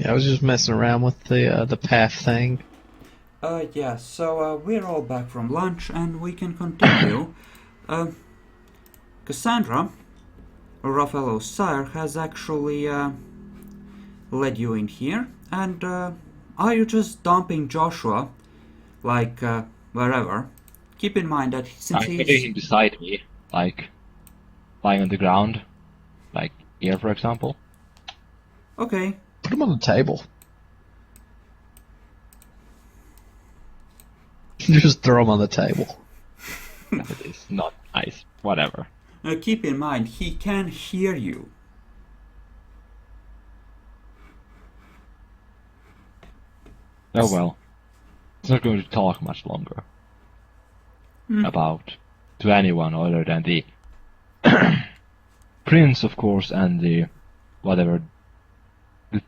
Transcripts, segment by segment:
Yeah, I was just messing around with the path thing. Yeah, so we're all back from lunch and we can continue. Cassandra, Raffaello's sire, has actually led you in here, and are you just dumping Joshua, like, wherever? Keep in mind that since I'm putting he's... him beside me, like lying on the ground, like here, for example. Okay, Put him on the table. Just throw him on the table. That is not nice. Whatever. keep in mind, he can hear you. Oh well. It's not going to talk much longer about to anyone other than the prince, of course, and the whatever the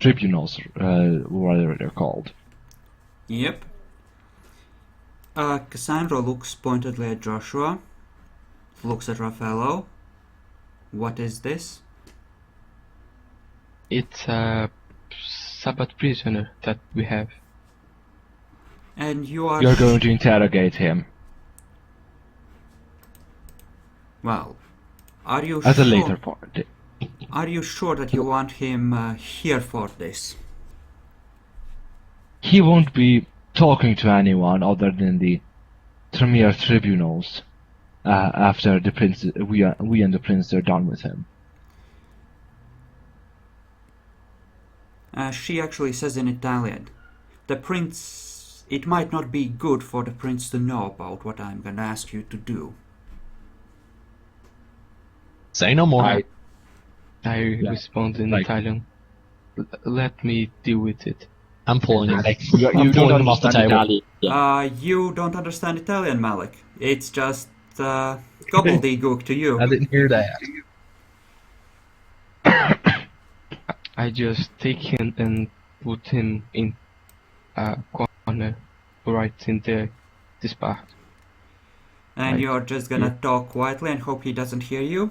tribunals, whatever they're called. Yep. Cassandra looks pointedly at Joshua, looks at Raffaello. What is this? It's a Sabbath prisoner that we have. And you are... You're going to interrogate him Well, are you at sure? a later point. Are you sure that you want him here for this? He won't be talking to anyone other than the Tremere tribunals after the prince, we and the prince are done with him. She actually says in Italian, the prince... It might not be good for the prince to know about what I'm gonna ask you to do. Say no more. I respond in Italian. Let me deal with it. I'm pulling him. You I'm don't pulling him off the understand table. Italian. You don't understand Italian, Malik. It's just gobbledygook to you. I didn't hear that. I just take him and put him in a corner right in this part. And Right. you're just gonna talk quietly and hope he doesn't hear you?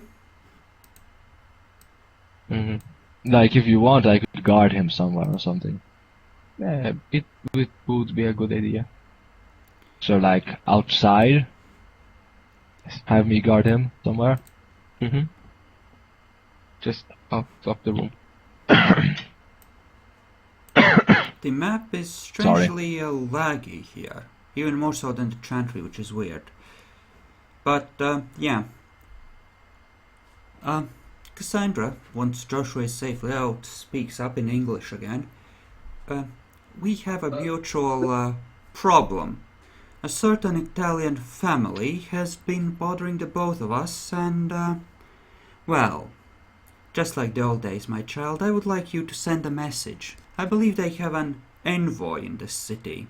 Mm-hmm. Like, if you want, I could guard him somewhere or something. Yeah, it would be a good idea. So, like, outside, have me guard him somewhere. Mm-hmm. Just out of the room. The map is strangely laggy here. Even more so than the Chantry, which is weird. But, yeah. Cassandra, once Joshua is safely out, speaks up in English again. We have a mutual problem. A certain Italian family has been bothering the both of us, and, well, just like the old days, my child, I would like you to send a message. I believe they have an envoy in this city.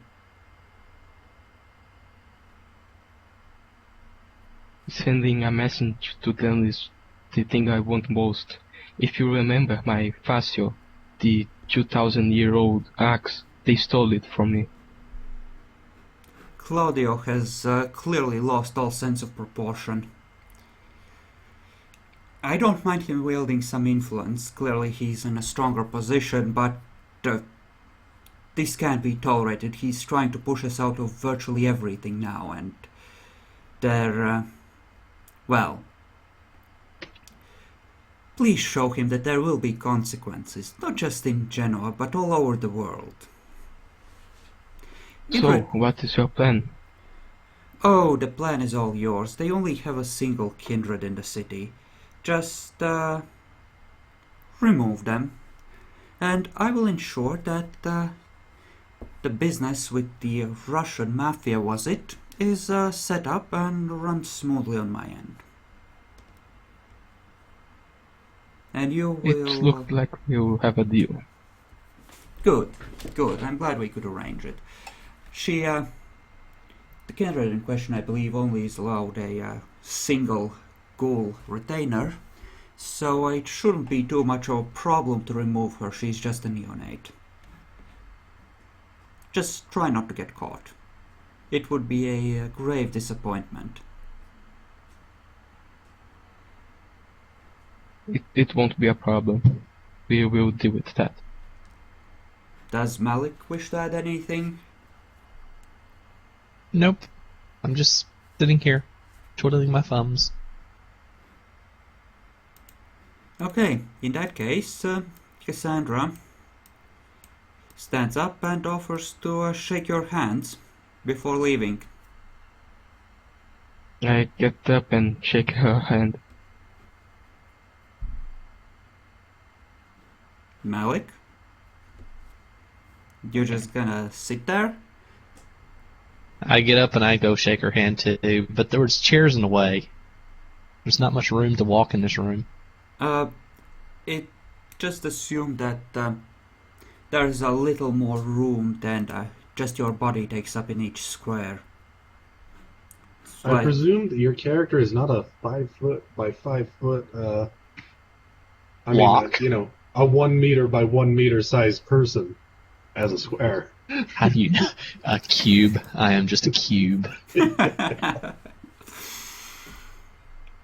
Sending a message to them is the thing I want most. If you remember my Fascio, the 2,000-year-old axe, they stole it from me. Claudio has clearly lost all sense of proportion. I don't mind him wielding some influence. Clearly he's in a stronger position, but this can't be tolerated. He's trying to push us out of virtually everything now, and they're, well... Please show him that there will be consequences, not just in Genoa, but all over the world. So, what is your plan? Oh, the plan is all yours. They only have a single kindred in the city. Just, remove them. And I will ensure that, the business with the Russian mafia, was it, is, set up and runs smoothly on my end. And you will... It looks like we'll have a deal. Good, good. I'm glad we could arrange it. She, the candidate in question, I believe, only is allowed a single ghoul retainer, so it shouldn't be too much of a problem to remove her. She's just a neonate. Just try not to get caught. It would be a grave disappointment. It won't be a problem. We will deal with that. Does Malik wish to add anything? Nope. I'm just sitting here, twiddling my thumbs. Okay, in that case, Cassandra stands up and offers to shake your hands before leaving. I get up and shake her hand. Malik? You're just gonna sit there? I get up and I go shake her hand too, but there was chairs in the way. There's not much room to walk in this room. It just assumed that there's a little more room than just your body takes up in each square. So I presume that your character is not a 5 foot by 5 foot, Block. A 1 meter by 1 meter sized person as a square. How do you know? A cube. I am just a cube.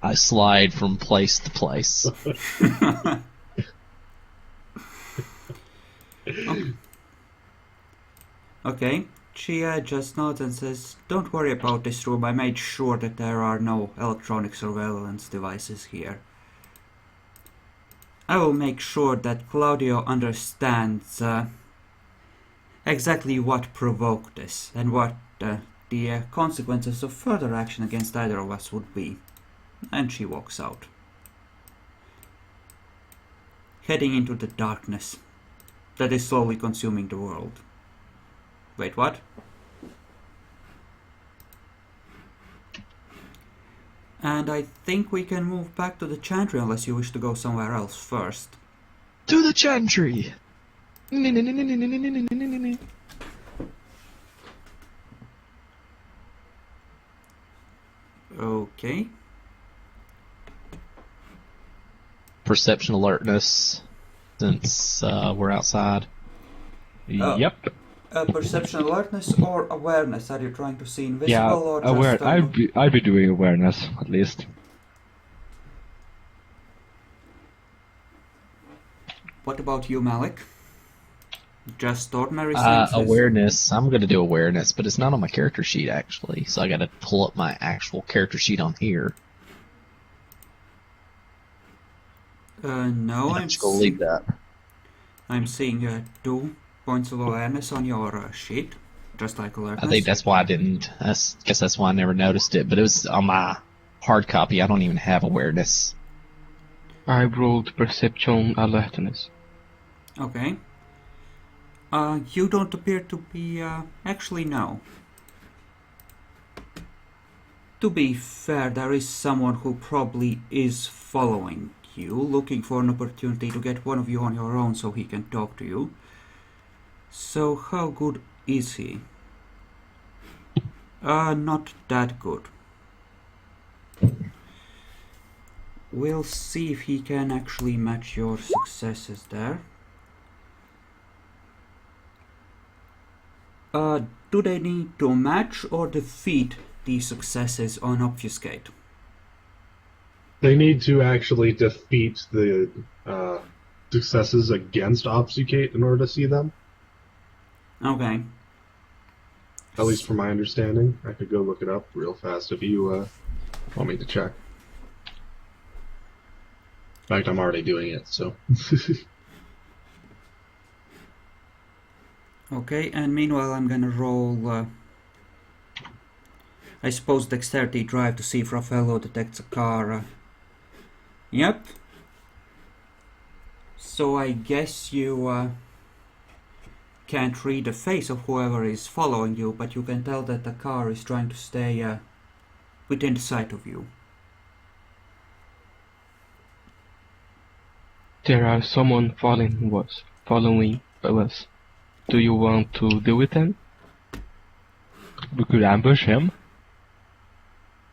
I slide from place to place. Okay, she just nods and says, "Don't worry about this room. I made sure that there are no electronic surveillance devices here. I will make sure that Claudio understands exactly what provoked this and what the consequences of further action against either of us would be." And she walks out, heading into the darkness that is slowly consuming the world. Wait, what? And I think we can move back to the Chantry unless you wish to go somewhere else first. To the Chantry! Okay. Perception alertness, since we're outside. Oh. Yep. Perception alertness or awareness? Are you trying to see invisible Yeah, or just... aware. I'd be doing awareness at least. What about you, Malik? Just ordinary senses? Awareness. I'm gonna do awareness, but it's not on my character sheet actually, so I gotta pull up my actual character sheet on here. No, I'm just gonna leave that. I'm seeing 2 points of awareness on your sheet, just like alertness. I think that's why I didn't. Guess that's why I never noticed it. But it was on my hard copy. I don't even have awareness. I rolled perception alertness. Okay. You don't appear to be... actually, no. To be fair, there is someone who probably is following you, looking for an opportunity to get one of you on your own so he can talk to you. So how good is he? Not that good. We'll see if he can actually match your successes there. Do they need to match or defeat the successes on Obfuscate? They need to actually defeat the successes against Obfuscate in order to see them. Okay. At least from my understanding. I could go look it up real fast if you want me to check. In fact, I'm already doing it, so... Okay, and meanwhile I'm gonna roll, I suppose, dexterity drive to see if Raffaello detects a car. Yep. So I guess you can't read the face of whoever is following you, but you can tell that the car is trying to stay within sight of you. There are someone following us. Do you want to deal with them? We could ambush him.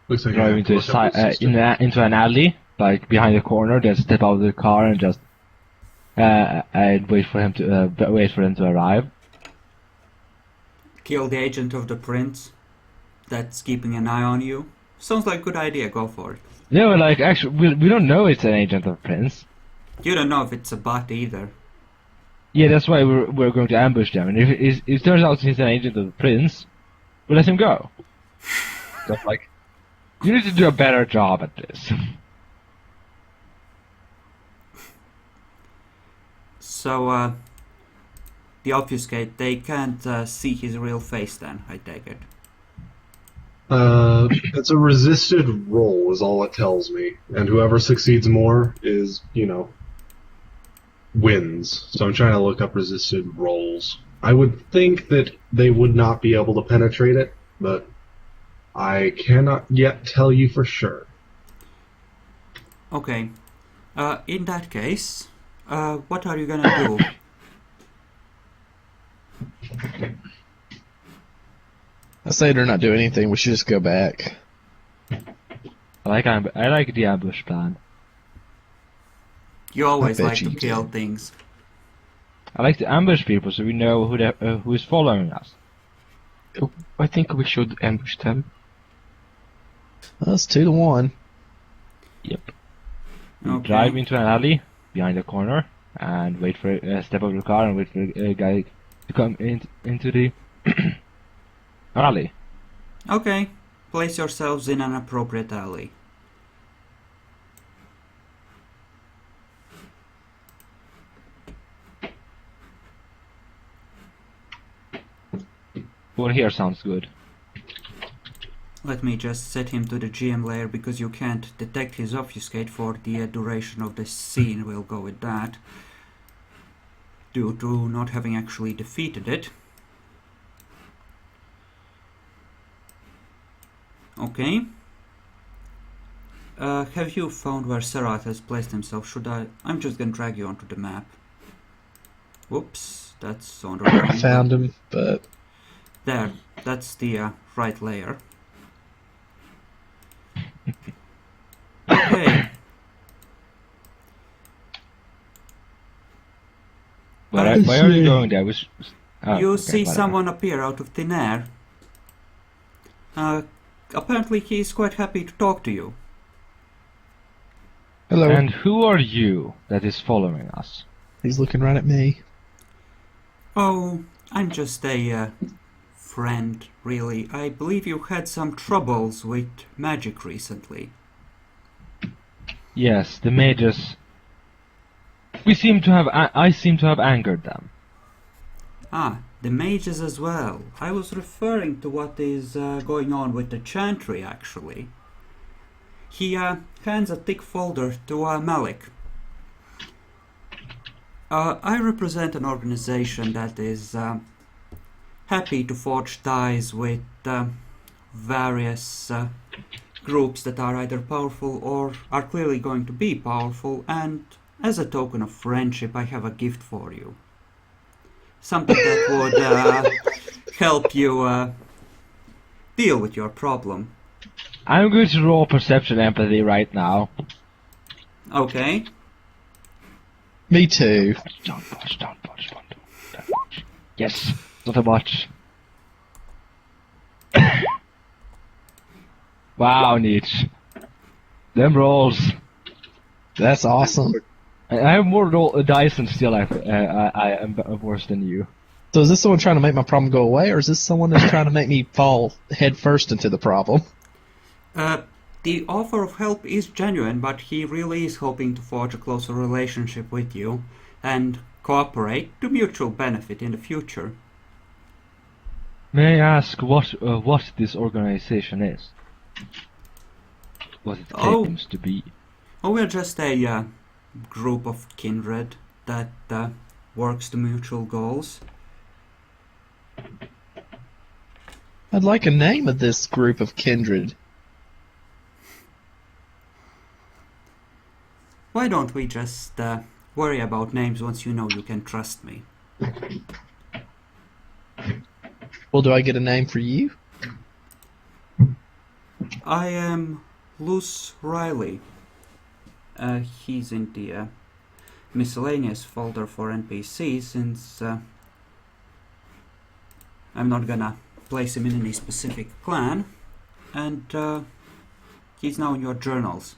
Looks like Drive I into, looked up the system. into an alley, like behind the corner. Then step out of the car and just and wait for him to arrive. Kill the agent of the prince that's keeping an eye on you. Sounds like a good idea, go for it. No, like actually, we don't know it's an agent of Prince. You don't know if it's a bot either. Yeah, that's why we're going to ambush them. And if it turns out he's an agent of the prince, we'll let him go. So like, you need to do a better job at this. So, the obfuscate, they can't see his real face then, I take it. It's a resisted roll, is all it tells me, and whoever succeeds more is, wins. So I'm trying to look up resisted rolls. I would think that they would not be able to penetrate it, but I cannot yet tell you for sure. Okay. In that case, what are you gonna do? I say they're not doing anything. We should just go back. I like the ambush plan. You always I bet like to you kill did. things. I like to ambush people so we know who is following us. I think we should ambush them. Well, it's 2-1. Yep. We Okay. drive into an alley behind the corner and wait for step over the car and wait for a guy to come into the alley. Okay. Place yourselves in an appropriate alley. Over here sounds good. Let me just set him to the GM layer because you can't detect his obfuscate for the duration of the scene. We'll go with that. Due to not having actually defeated it. Okay. Have you found where Sarat has placed himself? I'm just gonna drag you onto the map. Whoops, that's on the wrong. I found him, but There, that's the right layer. Okay. Why are you going there? You Okay, see whatever. someone appear out of thin air. Apparently he's quite happy to talk to you. hello. And who are you that is following us? He's looking right at me. Oh, I'm just a friend, really. I believe you had some troubles with magic recently. Yes, the mages. I seem to have angered them. Ah, the mages as well. I was referring to what is going on with the Chantry, actually. He hands a thick folder to Malik. I represent an organization that is happy to forge ties with various groups that are either powerful or are clearly going to be powerful, and as a token of friendship, I have a gift for you. Something that would help you deal with your problem. I'm going to roll perception empathy right now. Okay. Me too. Don't watch. Yes, not a watch. Wow, Nietzsche. Them rolls. That's awesome. I have more dice and still I am worse than you. So is this someone trying to make my problem go away, or is this someone that's trying to make me fall head first into the problem? The offer of help is genuine, but he really is hoping to forge a closer relationship with you and cooperate to mutual benefit in the future. May I ask what this organization is? What it claims to be? Oh, we're just a group of kindred that works to mutual goals. I'd like a name of this group of kindred. Why don't we just worry about names once you know you can trust me? Well, do I get a name for you? I am Luce Riley. He's in the miscellaneous folder for NPCs, since I'm not gonna place him in any specific clan, and he's now in your journals.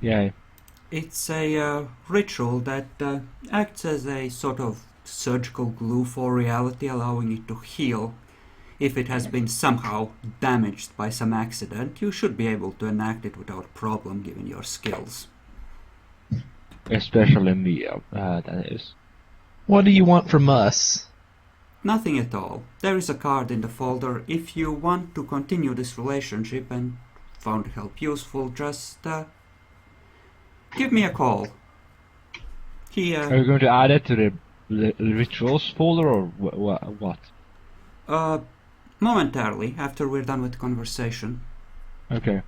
Yay. It's a ritual that acts as a sort of surgical glue for reality, allowing it to heal. If it has been somehow damaged by some accident, you should be able to enact it without problem given your skills. Especially me, that is. What do you want from us? Nothing at all. There is a card in the folder. If you want to continue this relationship and found help useful, just give me a call. Are you going to add it to the rituals folder or what? Momentarily, after we're done with the conversation. Okay.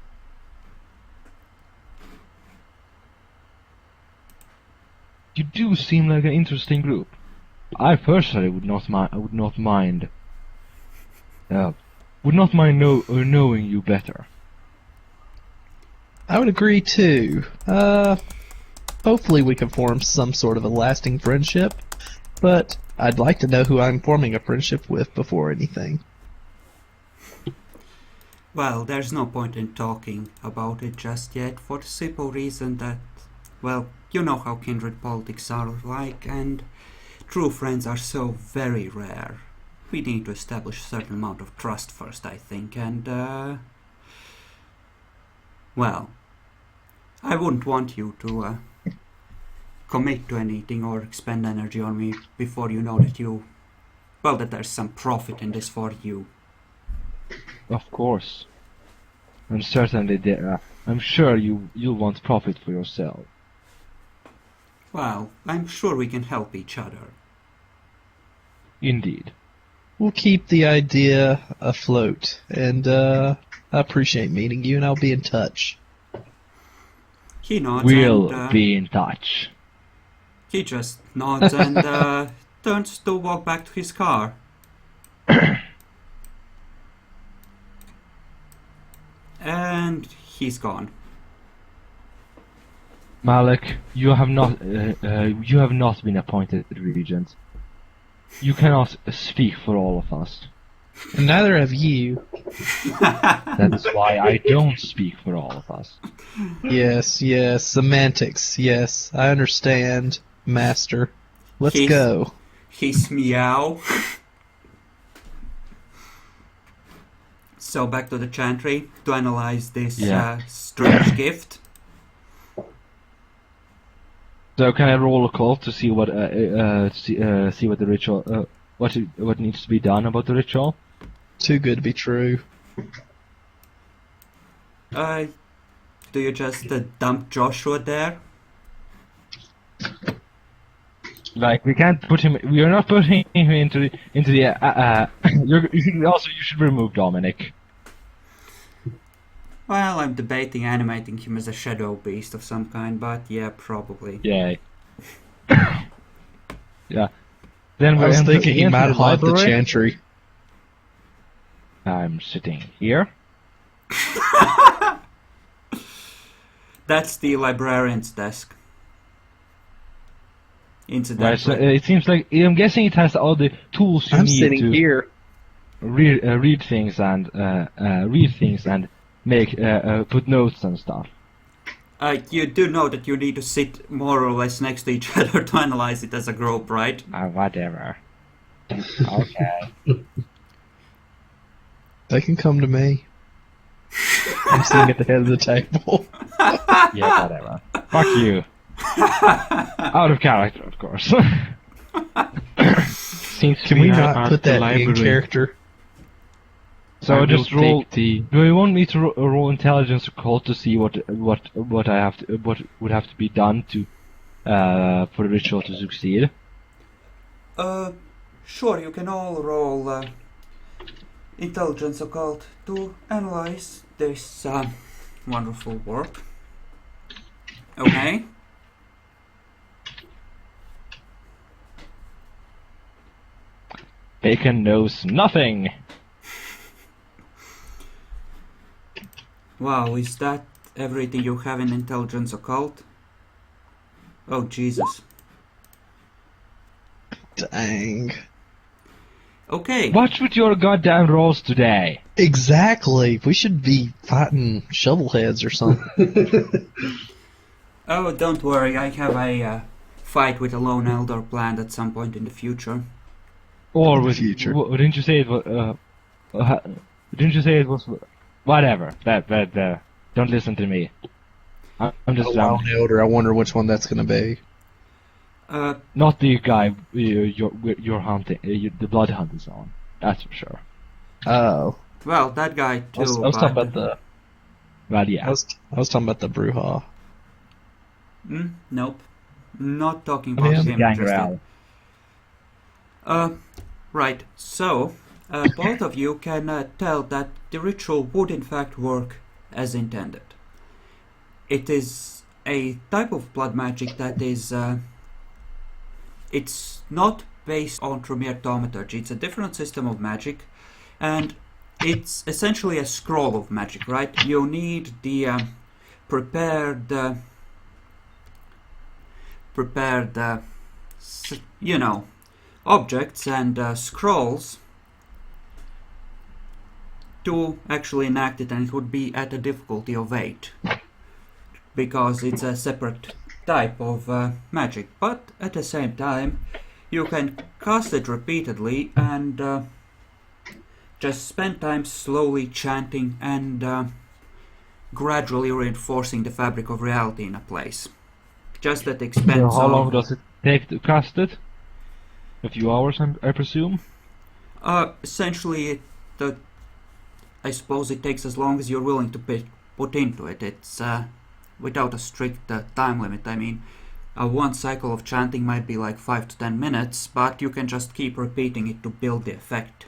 You do seem like an interesting group. I personally would not mind knowing you better. I would agree too. Hopefully we can form some sort of a lasting friendship, but I'd like to know who I'm forming a friendship with before anything. Well, there's no point in talking about it just yet, for the simple reason that, well, you know how kindred politics are like, and true friends are so very rare. We need to establish a certain amount of trust first, I think, and, well, I wouldn't want you to, commit to anything or expend energy on me before you know that there's some profit in this for you. Of course. And certainly there. I'm sure you'll want profit for yourself. Well, I'm sure we can help each other. Indeed. We'll keep the idea afloat, and I appreciate meeting you, and I'll be in touch. He nods We'll and, be in touch. he just nods and turns to walk back to his car. And he's gone. Malik, you have not been appointed regent. You cannot speak for all of us. And neither have you. That is why I don't speak for all of us. Yes, semantics, yes, I understand, master. Let's go. His meow. So back to the Chantry to analyze this strange gift. So can I roll a call to see what see what the ritual what needs to be done about the ritual? Too good to be true. Do you just dump Joshua there? Like we can't put him. We are not putting him into the. You should remove Dominic. Well, I'm debating animating him as a shadow beast of some kind, but yeah, probably. Yay. Yeah. Then I was we're thinking he might haunt the library. Chantry. I'm sitting here. That's the librarian's desk. Right, Incidentally. so it seems like I'm guessing it has all the tools you I'm need sitting to here. read things and make put notes and stuff. You do know that you need to sit more or less next to each other to analyze it as a group, right? Whatever. Okay. They can come to me. I'm sitting at the head of the table. Yeah, whatever. Fuck you. Out of character, of course. Since Can we are not at put the that in library, character? So I will just roll. take the Do you want me to roll intelligence call to see what I have to what would have to be done to for the ritual to succeed? Sure, you can all roll intelligence occult to analyze this wonderful work. Okay. Bacon knows nothing. Wow, is that everything you have in intelligence occult? Oh, Jesus. Dang. Okay. What's with your goddamn rolls today? Exactly. We should be fighting shovelheads or something. Oh, don't worry, I have a fight with a lone elder planned at some point in the future. Or In the with future. didn't you say it was? Didn't you say it was? Whatever. That. Don't listen to me. I'm just A lone elder. I wonder which one that's going to be. not the guy you're hunting. The blood hunt is on. That's for sure. Oh, Well, that guy too, I was talking about the. Well, yeah. I was talking about the Bruja. Nope. Not talking Oh, about yeah. him just Gangrel. yet. Right, so both of you can tell that the ritual would in fact work as intended. It is a type of blood magic that is it's not based on Tremere Thaumaturgy. It's a different system of magic, and it's essentially a scroll of magic, right? You need the prepared objects and scrolls to actually enact it, and it would be at a difficulty of 8 because it's a separate type of magic. But at the same time, you can cast it repeatedly and just spend time slowly chanting and gradually reinforcing the fabric of reality in a place. Just at the expense So how long of... does it take to cast it? A few hours, I presume. Essentially, I suppose it takes as long as you're willing to put into it. It's without a strict time limit. I mean, one cycle of chanting might be like 5 to 10 minutes, but you can just keep repeating it to build the effect.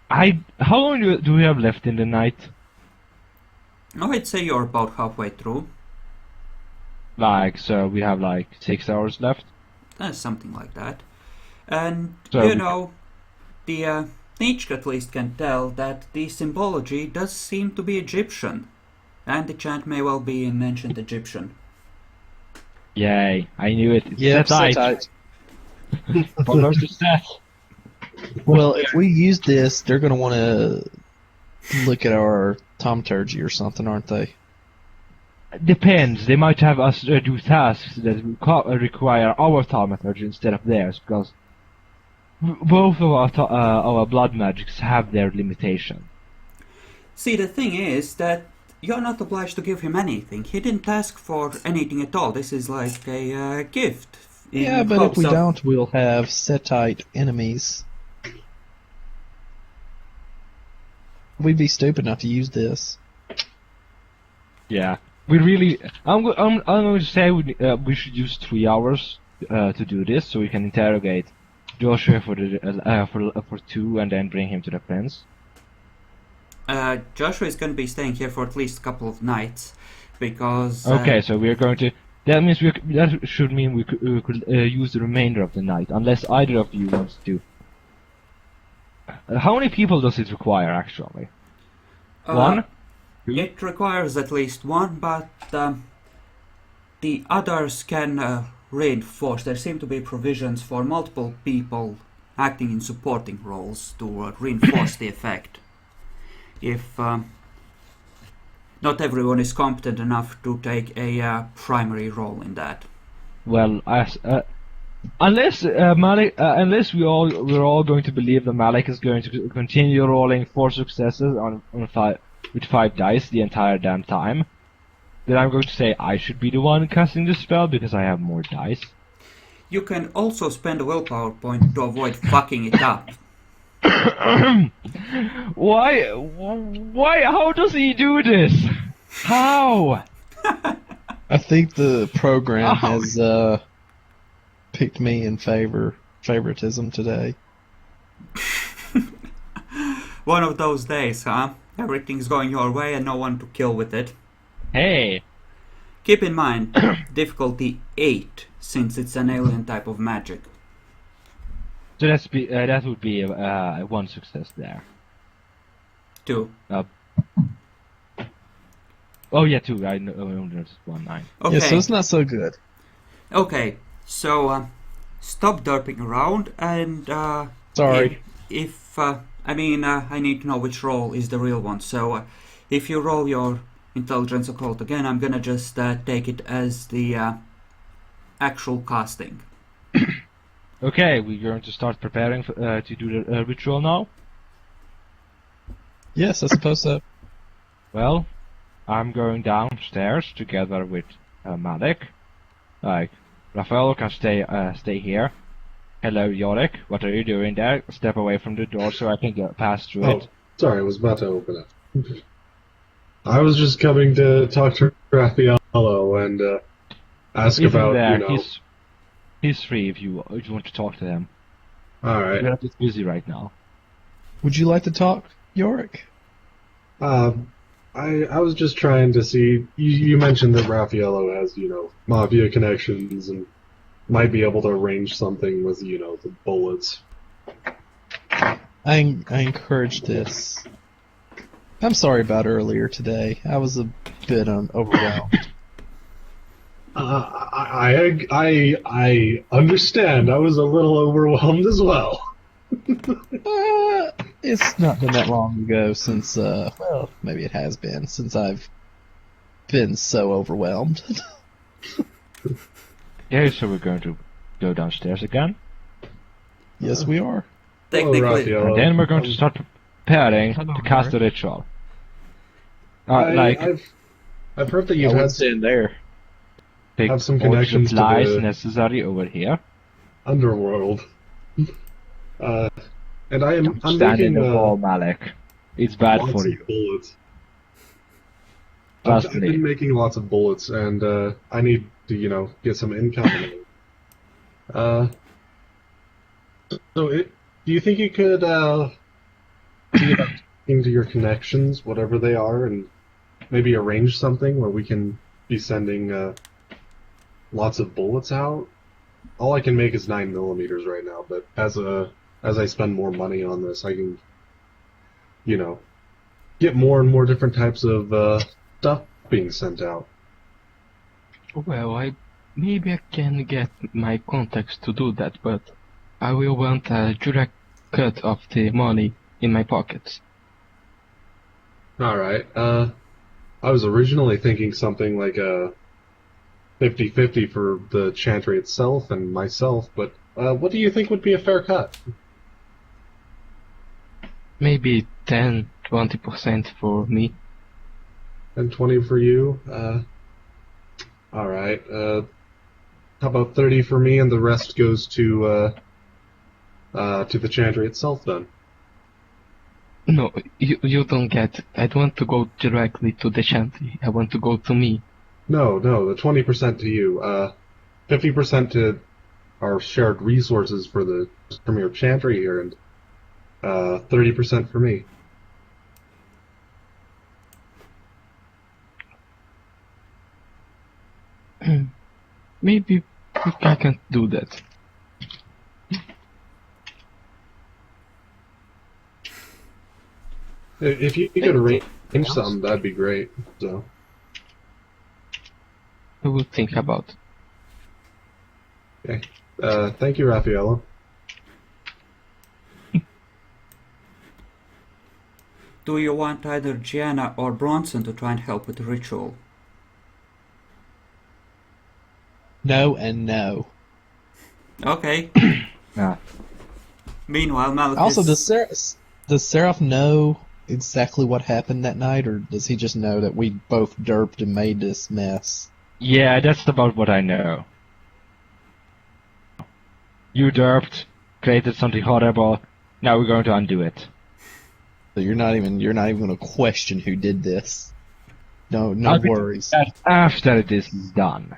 How long do we have left in the night? Oh, I'd say you're about halfway through. Like, so we have like 6 hours left. Something like that. And, So you know, the Nietzsche at least can tell that the symbology does seem to be Egyptian. And the chant may well be in ancient Egyptian. Yay, I knew it. It's Yeah, Setite. Follows the set. Well, if we use this, they're going to want to look at our thaumaturgy or something, aren't they? Depends. They might have us do tasks that require our thaumaturgy instead of theirs, because both of our blood magics have their limitation. See, the thing is that you're not obliged to give him anything. He didn't ask for anything at all. This is like a gift. Yeah, but if we don't, we'll have Setite enemies. We'd be stupid not to use this. Yeah, we really. I'm going to say we should use 3 hours to do this, so we can interrogate Joshua for 2, and then bring him to the prince. Joshua is going to be staying here for at least a couple of nights, because... Okay, so we're going to... That means that should mean we could use the remainder of the night, unless either of you wants to. How many people does it require, actually? 1? It requires at least 1, but the others can reinforce. There seem to be provisions for multiple people acting in supporting roles to reinforce the effect. If not everyone is competent enough to take a primary role in that. Well, unless Malik, unless we're all going to believe that Malik is going to continue rolling 4 successes with 5 dice the entire damn time, then I'm going to say I should be the one casting the spell because I have more dice. You can also spend a willpower point to avoid fucking it up. Why? How does he do this? How? I think the program has picked me in favoritism today. One of those days, huh? Everything's going your way and no one to kill with it. Hey. Keep in mind, difficulty 8, since it's an alien type of magic. So that would be 1 success there. 2. Oh yeah, 2. I know there's 1 9. Okay. Yeah, so it's not so good. Okay, so stop derping around and Sorry. if I need to know which roll is the real one. So if you roll your intelligence occult again. I'm gonna just take it as the actual casting. Okay, we're going to start preparing to do the ritual now. Yes, I suppose so. Well, I'm going downstairs together with Malik. Like, Raphael can stay here. Hello, Yorick. What are you doing there? Step away from the door so I can pass through Oh, it. sorry, I was about to open it. I was just coming to talk to Raffaello and ask He's in about, there. you know... He's free if you want to talk to him. Alright. We're a bit busy right now. Would you like to talk, Yorick? I was just trying to see... You mentioned that Raffaello has, you know, mafia connections and might be able to arrange something with, you know, the bullets. I encourage this. I'm sorry about earlier today. I was a bit overwhelmed. I understand. I was a little overwhelmed as well. It's not been that long ago since, well, maybe it has been, since I've been so overwhelmed. Yeah, so we're going to go downstairs again. Yes, we are. Technically, Raphael. And then we're going to start preparing Hello, to cast the Yorick. ritual. I've heard that I you've would had stand there. Take have some all the connections to supplies the- necessary over here. underworld. And I'm Stand in making the wall, Malik. It's bad lots for of you. bullets. I've Trust been me. making lots of bullets, and I need to, you know, get some income. Do you think you could see about into your connections, whatever they are, and maybe arrange something where we can be sending lots of bullets out? All I can make is 9mm right now, but as I spend more money on this, I can, you know, get more and more different types of stuff being sent out. Well, maybe I can get my contacts to do that, but I will want a direct cut of the money in my pockets. Alright, I was originally thinking something like a 50-50 for the Chantry itself and myself, but what do you think would be a fair cut? Maybe 10-20% for me. And 20 for you? Alright, how about 30 for me and the rest goes to the Chantry itself then? No, you don't get it. I don't want to go directly to the Chantry. I want to go to me. No, the 20% to you. 50% to our shared resources for the Tremere Chantry here, and 30% for me. Maybe I can do that. If you could arrange something, that'd be great. So, I will think about it. okay. Thank you, Raffaello. do you want either Gehhena or Bronson to try and help with the ritual? No and no. Okay. Yeah. Meanwhile, Malik Also, is... does Seraph know exactly what happened that night, or does he just know that we both derped and made this mess? Yeah, that's about what I know. You derped, created something horrible. Now we're going to undo it. So you're not even going to question who did this. No I'll be worries. doing that after this is done.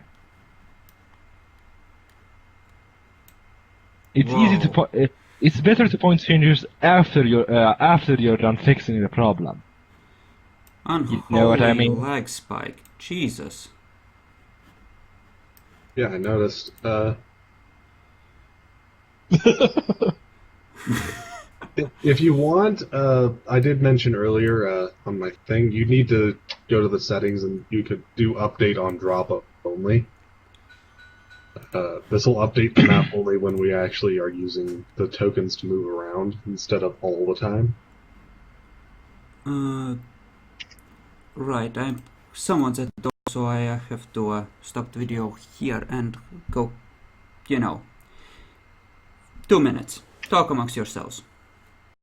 It's easy to it's better to point fingers after you're done fixing the problem. Unholy know what I mean? lag spike. Jesus. Yeah, I noticed. If you want, I did mention earlier on my thing, you need to go to the settings and you could do update on drop only. This will update the map only when we actually are using the tokens to move around instead of all the time. Right, I'm someone's at the door, so I have to stop the video here and go, 2 minutes. Talk amongst yourselves.